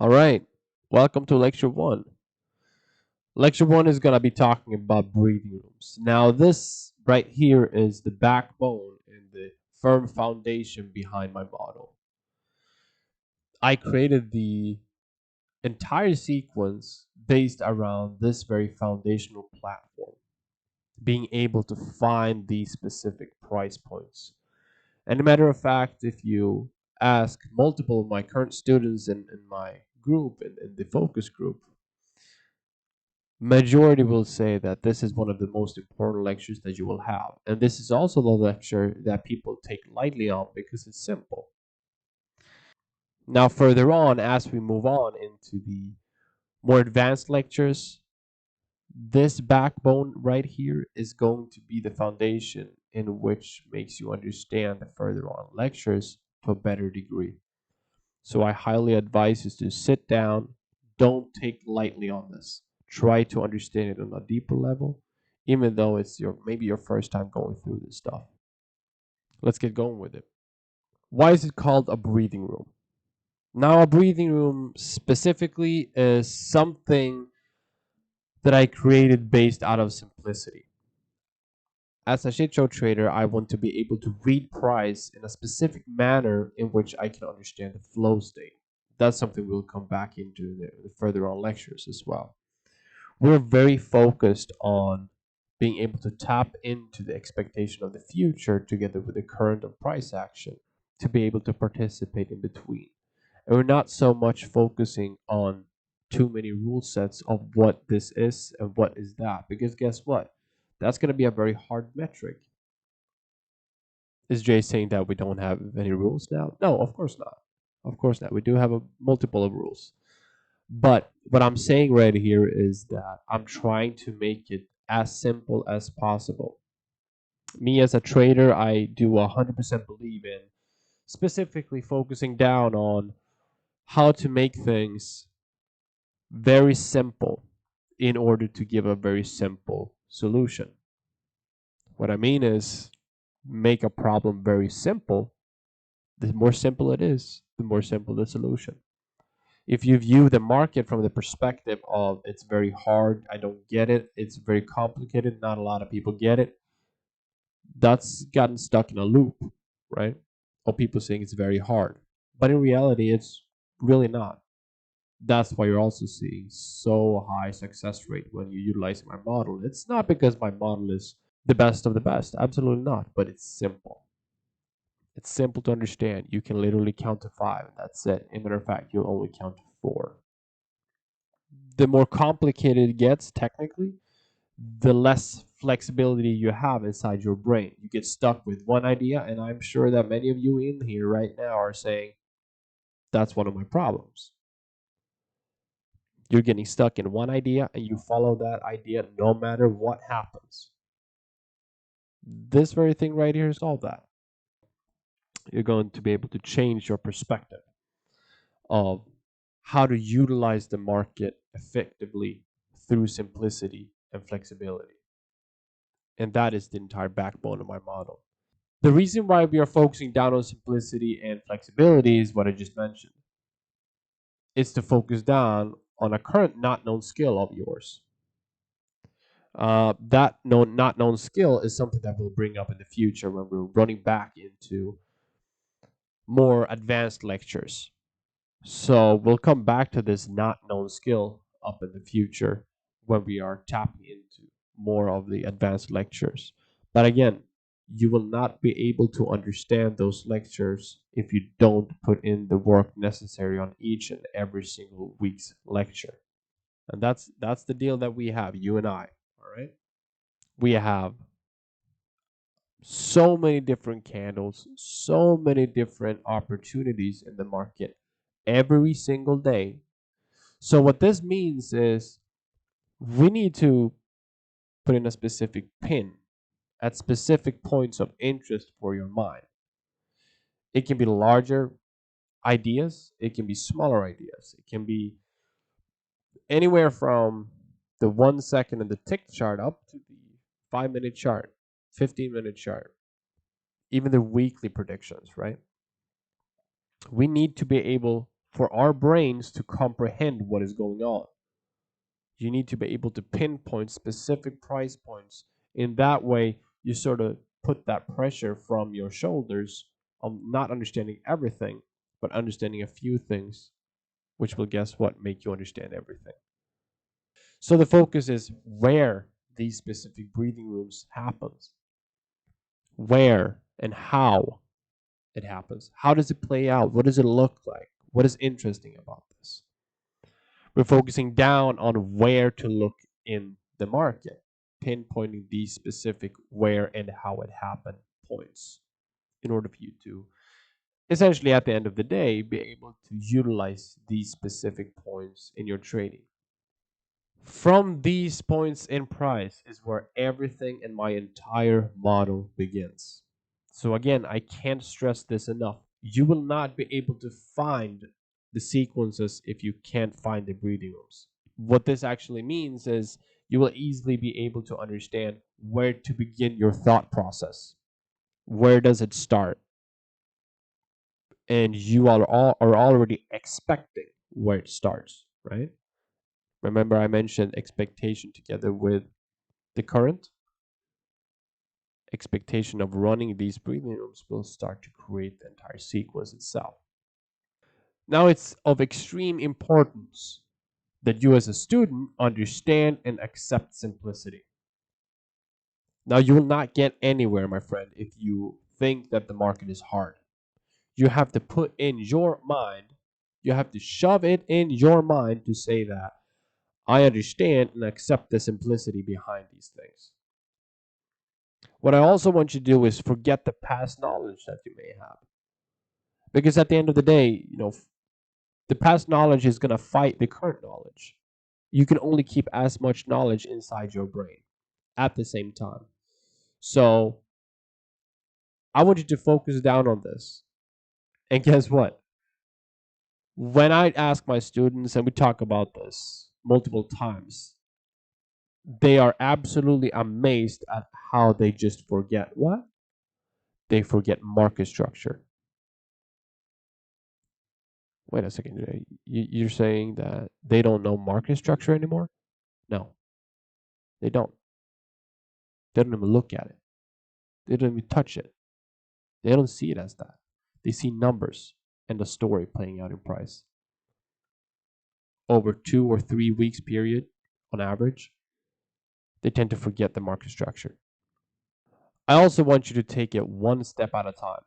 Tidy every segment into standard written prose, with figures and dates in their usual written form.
All right, welcome to lecture one. Lecture one is going to be talking about breathing rooms. Now, this right here is the backbone and the firm foundation behind my model. I created the entire sequence based around this very foundational platform, being able to find these specific price points. And a matter of fact, if you ask multiple of my current students in my group, in the focus group, majority will say that this is one of the most important lectures that you will have. And this is also the lecture that people take lightly on because it's simple. Now, further on, as we move on into the more advanced lectures, this backbone right here is going to be the foundation in which makes you understand the further on lectures to a better degree. So I highly advise you to sit down, don't take lightly on this. Try to understand it on a deeper level, even though it's your maybe your first time going through this stuff. Let's get going with it. Why is it called a breathing room? Now, a breathing room specifically is something that I created based out of simplicity. As a shit show trader, I want to be able to read price in a specific manner in which I can understand the flow state. That's something we'll come back into the further on lectures as well. We're very focused on being able to tap into the expectation of the future together with the current of price action to be able to participate in between. And we're not so much focusing on too many rule sets of what this is and what is that, because guess what? That's going to be a very hard metric. Is Jay saying that we don't have any rules now? No, of course not. Of course not. We do have a multiple of rules. But what I'm saying right here is that I'm trying to make it as simple as possible. Me as a trader, I do 100% believe in specifically focusing down on how to make things very simple in order to give a very simple solution. What I mean is make a problem very simple. The more simple it is, the more simple the solution. If you view the market from the perspective of it's very hard, I don't get it, it's very complicated, not a lot of people get it, that's gotten stuck in a loop, right? Of people saying it's very hard. But in reality, it's really not. That's why you're also seeing so high success rate when you utilize my model. It's not because my model is the best of the best, absolutely not, but it's simple. It's simple to understand. You can literally count to five. That's it. As a matter of fact, you'll only count to four. The more complicated it gets, technically, the less flexibility you have inside your brain. You get stuck with one idea, and I'm sure that many of you in here right now are saying, that's one of my problems. You're getting stuck in one idea, and you follow that idea no matter what happens. This very thing right here is all that. You're going to be able to change your perspective of how to utilize the market effectively through simplicity and flexibility. And that is the entire backbone of my model. The reason why we are focusing down on simplicity and flexibility is what I just mentioned. It's to focus down on a current not known skill of yours. That not known skill is something that we'll bring up in the future when we're running back into more advanced lectures. So we'll come back to this not known skill up in the future when we are tapping into more of the advanced lectures. But again, you will not be able to understand those lectures if you don't put in the work necessary on each and every single week's lecture. And that's the deal that we have, you and I. All right. We have so many different candles, so many different opportunities in the market every single day. So what this means is we need to put in a specific pin at specific points of interest for your mind. It can be larger ideas, it can be smaller ideas, it can be anywhere from the 1 second in the tick chart up to the 5 minute chart, 15-minute chart, even the weekly predictions, right? We need to be able for our brains to comprehend what is going on. You need to be able to pinpoint specific price points. In that way, you sort of put that pressure from your shoulders on not understanding everything, but understanding a few things, which will, guess what, make you understand everything. So the focus is where these specific breathing rooms happens, where and how it happens. How does it play out? What does it look like? What is interesting about this? We're focusing down on where to look in the market, pinpointing these specific where and how it happened points in order for you to essentially at the end of the day be able to utilize these specific points in your trading. From these points in price is where everything in my entire model begins. So again, I can't stress this enough. You will not be able to find the sequences if you can't find the breathing rooms. What this actually means is you will easily be able to understand where to begin your thought process. Where does it start? And you are already expecting where it starts, right? Remember, I mentioned expectation together with the current expectation of running these breathing rooms will start to create the entire sequence itself. Now, it's of extreme importance that you, as a student, understand and accept simplicity. Now, you will not get anywhere, my friend, if you think that the market is hard. You have to put in your mind, you have to shove it in your mind to say that I understand and accept the simplicity behind these things. What I also want you to do is forget the past knowledge that you may have. Because at the end of the day, the past knowledge is going to fight the current knowledge. You can only keep as much knowledge inside your brain at the same time. So I want you to focus down on this. And guess what? When I ask my students, and we talk about this multiple times, they are absolutely amazed at how they just forget what? They forget market structure. Wait a second. You're saying that they don't know market structure anymore? No, they don't. They don't even look at it. They don't even touch it. They don't see it as that. They see numbers and the story playing out in price over 2 or 3 weeks period on average. They tend to forget the market structure. I also want you to take it one step at a time.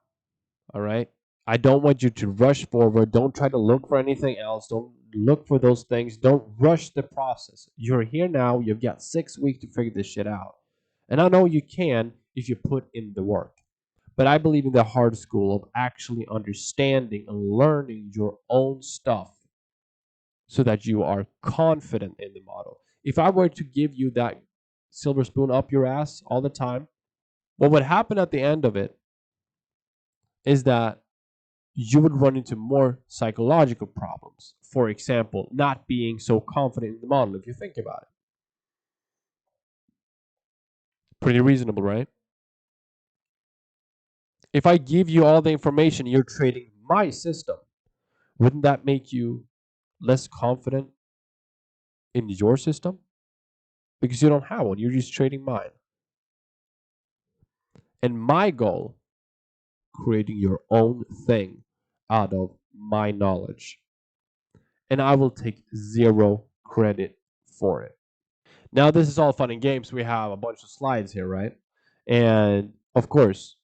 All right. I don't want you to rush forward. Don't try to look for anything else. Don't look for those things. Don't rush the process. You're here now. You've got 6 weeks to figure this shit out. And I know you can if you put in the work. But I believe in the hard school of actually understanding and learning your own stuff so that you are confident in the model. If I were to give you that silver spoon up your ass all the time, what would happen at the end of it is that you would run into more psychological problems. For example, not being so confident in the model, if you think about it. Pretty reasonable, right? If I give you all the information, you're trading my system, wouldn't that make you less confident in your system? Because you don't have one, you're just trading mine. And my goal, creating your own thing out of my knowledge. And I will take zero credit for it. Now, this is all fun and games. We have a bunch of slides here, right? And of course,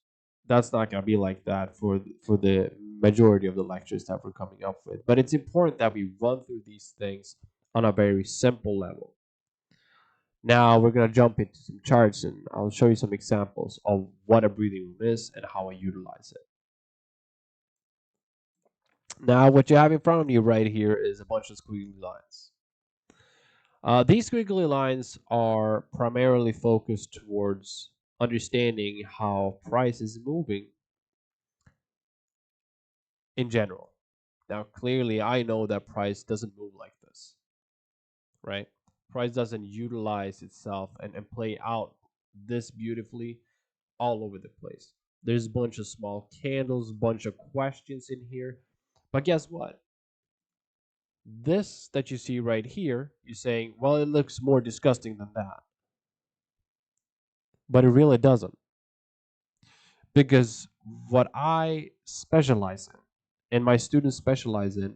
that's not going to be like that for the majority of the lectures that we're coming up with. But it's important that we run through these things on a very simple level. Now we're going to jump into some charts and I'll show you some examples of what a breathing room is and how I utilize it. Now, what you have in front of you right here is a bunch of squiggly lines. These squiggly lines are primarily focused towards understanding how price is moving in general. Now, clearly, I know that price doesn't move like this, right? Price doesn't utilize itself and play out this beautifully all over the place. There's a bunch of small candles, bunch of questions in here. But guess what? This that you see right here, you're saying, well, it looks more disgusting than that. But it really doesn't. Because what I specialize in, and my students specialize in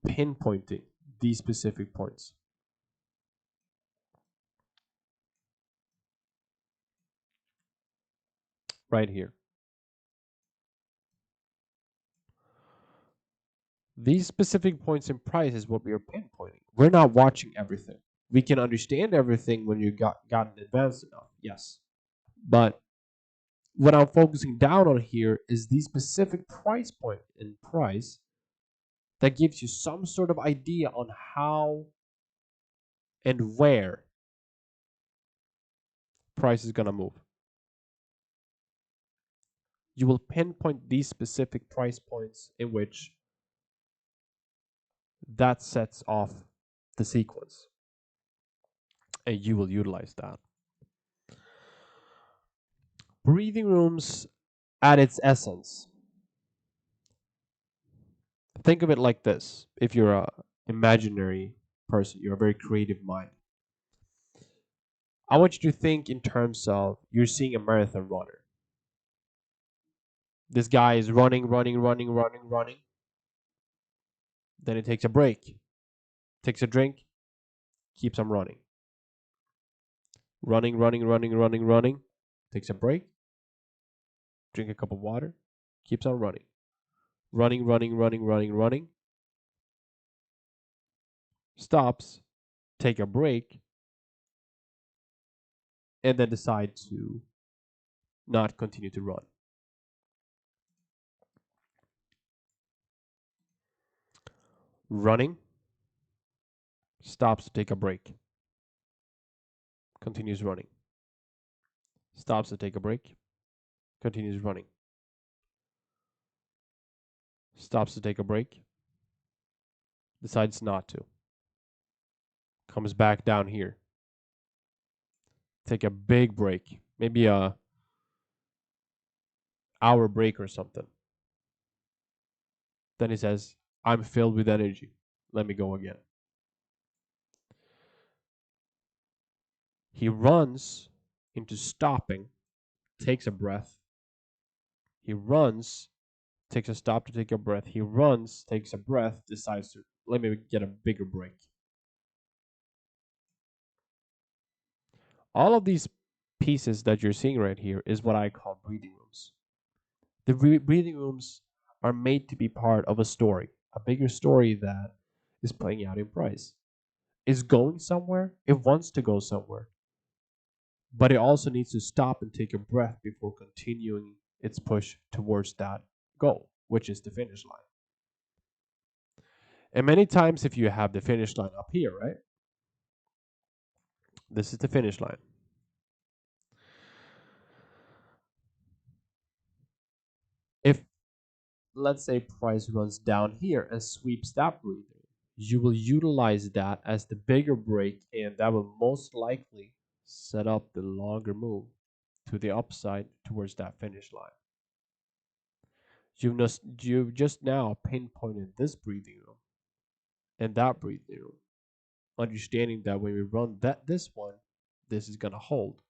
pinpointing these specific points. Right here. These specific points in price is what we are pinpointing. We're not watching everything. We can understand everything when you gotten advanced enough, yes. But what I'm focusing down on here is the specific price point in price that gives you some sort of idea on how and where price is going to move. You will pinpoint these specific price points in which that sets off the sequence, and you will utilize that. Breathing rooms, at its essence, think of it like this. If you're a imaginary person, you're a very creative mind. I want you to think in terms of you're seeing a marathon runner. This guy is running, running, running, running, running. Then he takes a break, takes a drink, keeps on running. Running, running, running, running, running. Takes a break, drink a cup of water, keeps on running. Running, running, running, running, running. Stops, take a break, and then decide to not continue to run. Running, stops to take a break, continues running. Stops to take a break, continues running. Stops to take a break, decides not to. Comes back down here. Take a big break, maybe a hour break or something. Then he says, I'm filled with energy. Let me go again. He runs into stopping, takes a breath. He runs, takes a stop to take a breath. He runs, takes a breath, decides to let me get a bigger break. All of these pieces that you're seeing right here is what I call breathing rooms. The breathing rooms are made to be part of a story, a bigger story that is playing out in price. Is going somewhere, it wants to go somewhere, but it also needs to stop and take a breath before continuing its push towards that goal, which is the finish line. And many times, if you have the finish line up here, right? This is the finish line. If, let's say, price runs down here and sweeps that breather, you will utilize that as the bigger break, and that will most likely set up the longer move to the upside towards that finish line. You've just now pinpointed this breathing room and that breathing room, understanding that when we run this one, this is gonna hold.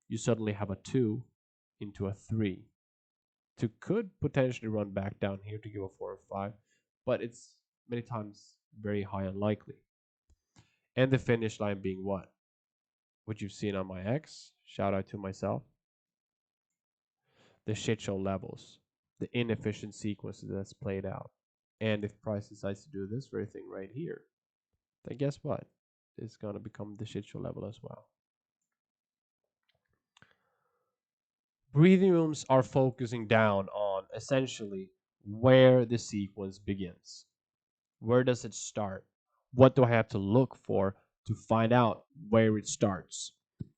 You suddenly have a 2 into a 3. 2 could potentially run back down here to give a 4 or 5, but it's many times very high unlikely. And the finish line being what? What you've seen on my X, shout out to myself, the shit show levels, the inefficient sequences that's played out. And if price decides to do this very thing right here, then guess what? It's gonna become the shit show level as well. Breathing rooms are focusing down on essentially where the sequence begins. Where does it start? What do I have to look for to find out where it starts?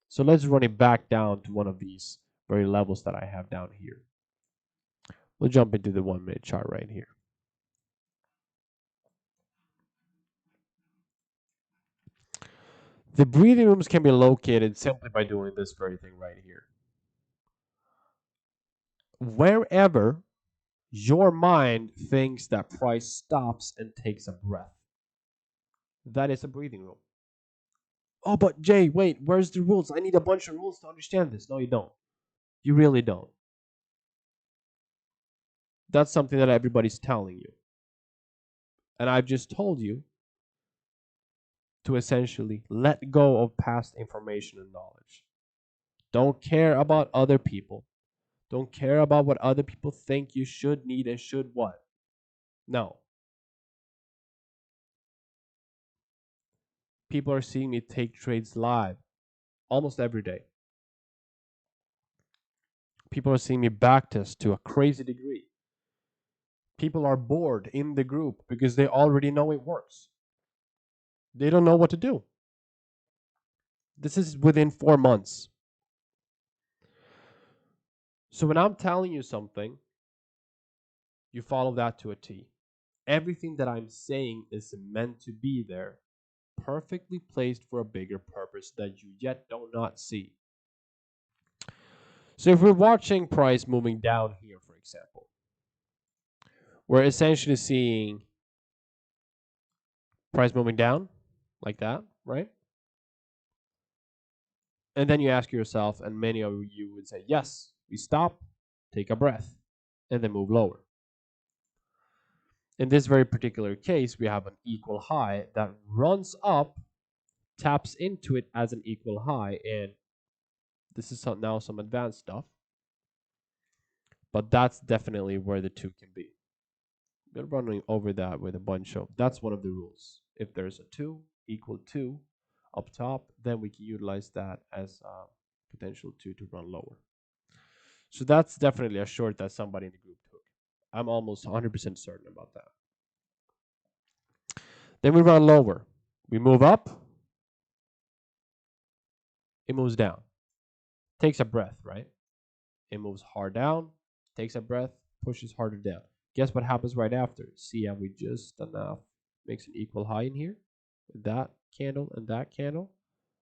So let's run it back down to one of these very levels that I have down here. We'll jump into the 1 minute chart right here. The breathing rooms can be located simply by doing this very thing right here. Wherever your mind thinks that price stops and takes a breath. That is a breathing room. Oh, but Jay, wait, where's the rules? I need a bunch of rules to understand this. No, you don't. You really don't. That's something that everybody's telling you. And I've just told you to essentially let go of past information and knowledge. Don't care about other people. Don't care about what other people think you should, need, and should what. No. People are seeing me take trades live almost every day. People are seeing me backtest to a crazy degree. People are bored in the group because they already know it works. They don't know what to do. This is within 4 months. So when I'm telling you something, you follow that to a T. Everything that I'm saying is meant to be there, perfectly placed for a bigger purpose that you yet do not see. So if we're watching price moving down here, for example, we're essentially seeing price moving down like that, right? And then you ask yourself, and many of you would say, yes, we stop, take a breath, and then move lower. In this very particular case, we have an equal high that runs up, taps into it as an equal high, and this is now some advanced stuff, but that's definitely where the two can be. We're running over that with a bunch of, that's one of the rules. If there's a 2 equal 2 up top, then we can utilize that as a potential 2 to run lower. So that's definitely a short that somebody in the group took. I'm almost 100% certain about that. Then we run lower. We move up. It moves down. Takes a breath, right? It moves hard down, takes a breath, pushes harder down. Guess what happens right after? See how we just enough makes an equal high in here with that candle and that candle.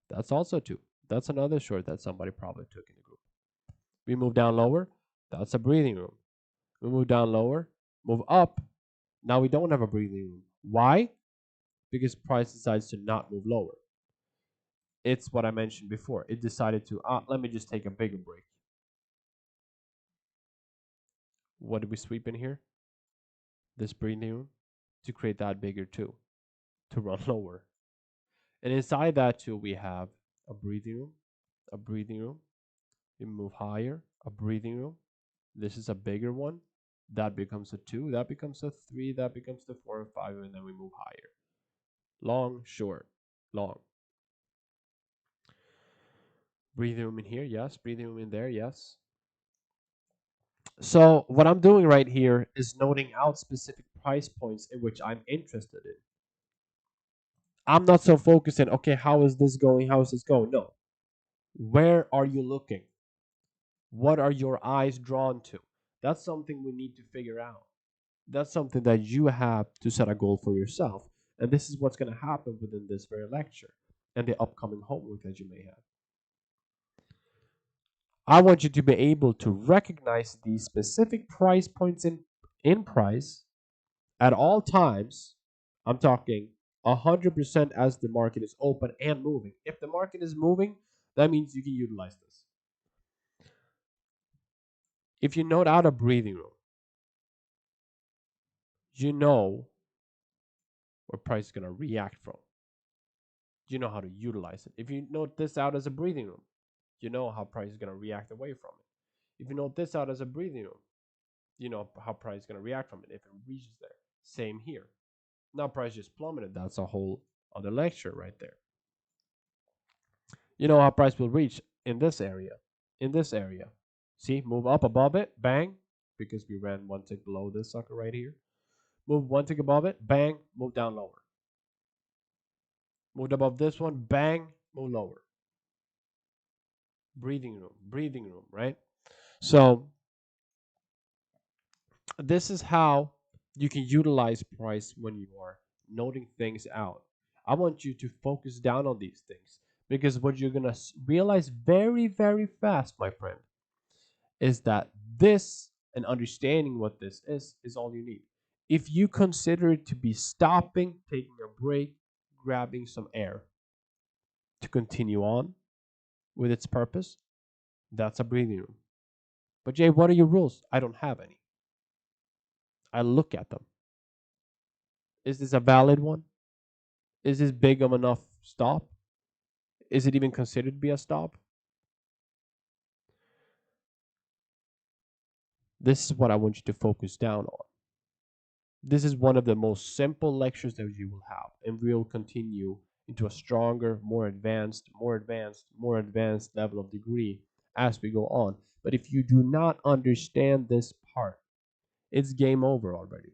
That's also 2. That's another short that somebody probably took in the group. We move down lower. That's a breathing room. We move down lower, move up. Now we don't have a breathing room. Why? Because price decides to not move lower. It's what I mentioned before. It decided to, let me just take a bigger break. What did we sweep in here? This breathing room to create that bigger too, to run lower. And inside that too, we have a breathing room, a breathing room. We move higher, a breathing room. This is a bigger one. That becomes a 2, that becomes a 3, that becomes the 4 and 5, and then we move higher. Long, short, long. Breathing room in here, yes. Breathing room in there, yes. So what I'm doing right here is noting out specific price points in which I'm interested in. I'm not so focused in, okay, how is this going? How is this going? No. Where are you looking? What are your eyes drawn to? That's something we need to figure out. That's something that you have to set a goal for yourself. And this is what's going to happen within this very lecture and the upcoming homework that you may have. I want you to be able to recognize these specific price points in price at all times. I'm talking 100% as the market is open and moving. If the market is moving, that means you can utilize this. If you note out a breathing room, you know where price is going to react from. You know how to utilize it. If you note this out as a breathing room, you know how price is going to react away from it. If you note this out as a breathing room, you know how price is going to react from it if it reaches there. Same here. Now price just plummeted. That's a whole other lecture right there. You know how price will reach in this area. In this area. See, move up above it, bang, because we ran one tick below this sucker right here. Move one tick above it, bang, move down lower. Moved above this one, bang, move lower. Breathing room, right? So this is how you can utilize price when you are noting things out. I want you to focus down on these things because what you're going to realize very, very fast, my friend, is that this and understanding what this is all you need. If you consider it to be stopping, taking a break, grabbing some air to continue on with its purpose, that's a breathing room. But Jay, what are your rules? I don't have any. I look at them. Is this a valid one? Is this big of enough stop? Is it even considered to be a stop? This is what I want you to focus down on. This is one of the most simple lectures that you will have, and we'll continue into a stronger, more advanced level of degree as we go on. But if you do not understand this part, it's game over already.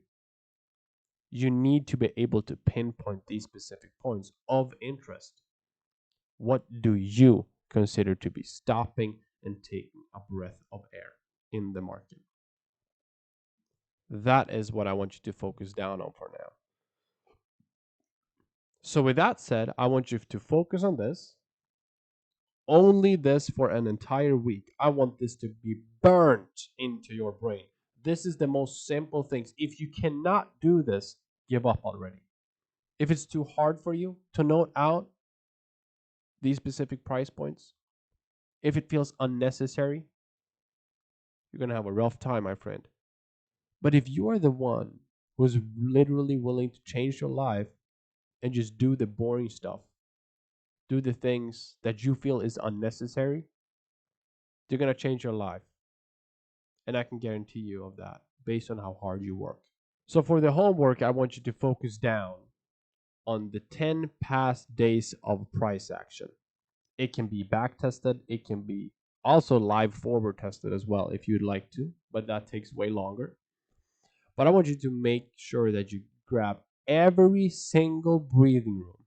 You need to be able to pinpoint these specific points of interest. What do you consider to be stopping and taking a breath of air in the market? That is what I want you to focus down on for now. So, with that said, I want you to focus on this. Only this for an entire week. I want this to be burnt into your brain. This is the most simple things. If you cannot do this, give up already. If it's too hard for you to note out these specific price points, if it feels unnecessary, you're going to have a rough time, my friend. But if you are the one who's literally willing to change your life and just do the boring stuff, do the things that you feel is unnecessary, you're going to change your life. And I can guarantee you of that based on how hard you work. So for the homework, I want you to focus down on the 10 past days of price action. It can be back tested. It can be also live forward tested as well if you'd like to, but that takes way longer. But I want you to make sure that you grab every single breathing room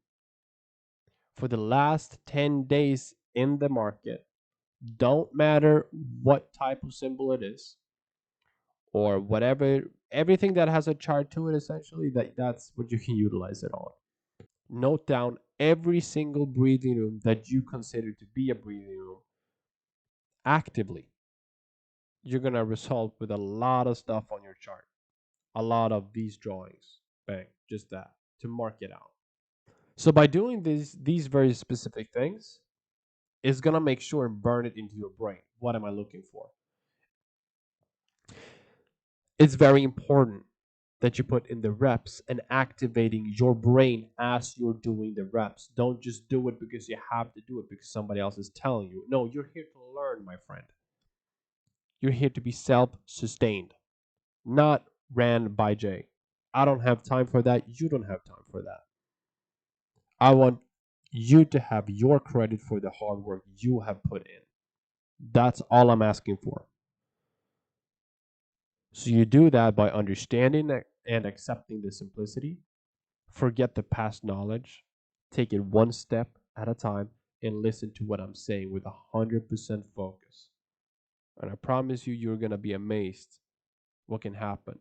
for the last 10 days in the market. Don't matter what type of symbol it is or whatever, everything that has a chart to it, essentially, that's what you can utilize it on. Note down every single breathing room that you consider to be a breathing room actively. You're going to result with a lot of stuff on your chart, a lot of these drawings. Bang, just that to mark it out. So by doing these very specific things, it's going to make sure and burn it into your brain. What am I looking for? It's very important that you put in the reps and activating your brain as you're doing the reps. Don't just do it because you have to do it because somebody else is telling you. No, you're here to learn, my friend. You're here to be self-sustained, not ran by Jay. I don't have time for that. You don't have time for that. I want you to have your credit for the hard work you have put in. That's all I'm asking for. So you do that by understanding and accepting the simplicity. Forget the past knowledge. Take it one step at a time and listen to what I'm saying with 100% focus. And I promise you, you're going to be amazed what can happen.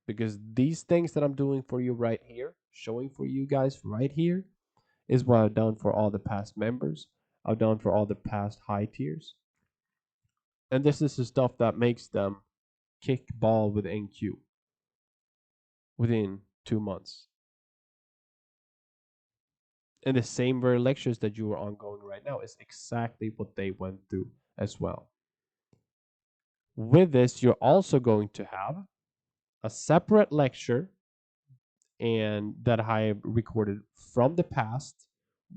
Because these things that I'm doing for you right here, showing for you guys right here, is what I've done for all the past members. I've done for all the past high tiers. And this is the stuff that makes them kick ball with NQ within 2 months. And the same very lectures that you are ongoing right now is exactly what they went through as well. With this, you're also going to have a separate lecture and that I have recorded from the past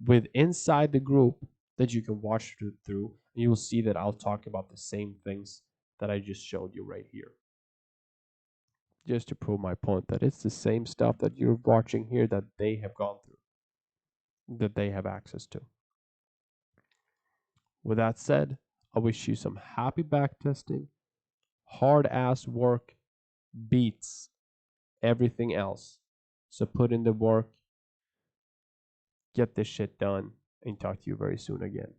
with inside the group that you can watch through. And you will see that I'll talk about the same things that I just showed you right here. Just to prove my point that it's the same stuff that you're watching here that they have gone through, that they have access to. With that said, I wish you some happy back testing. Hard ass work beats everything else. So put in the work, get this shit done, and talk to you very soon again.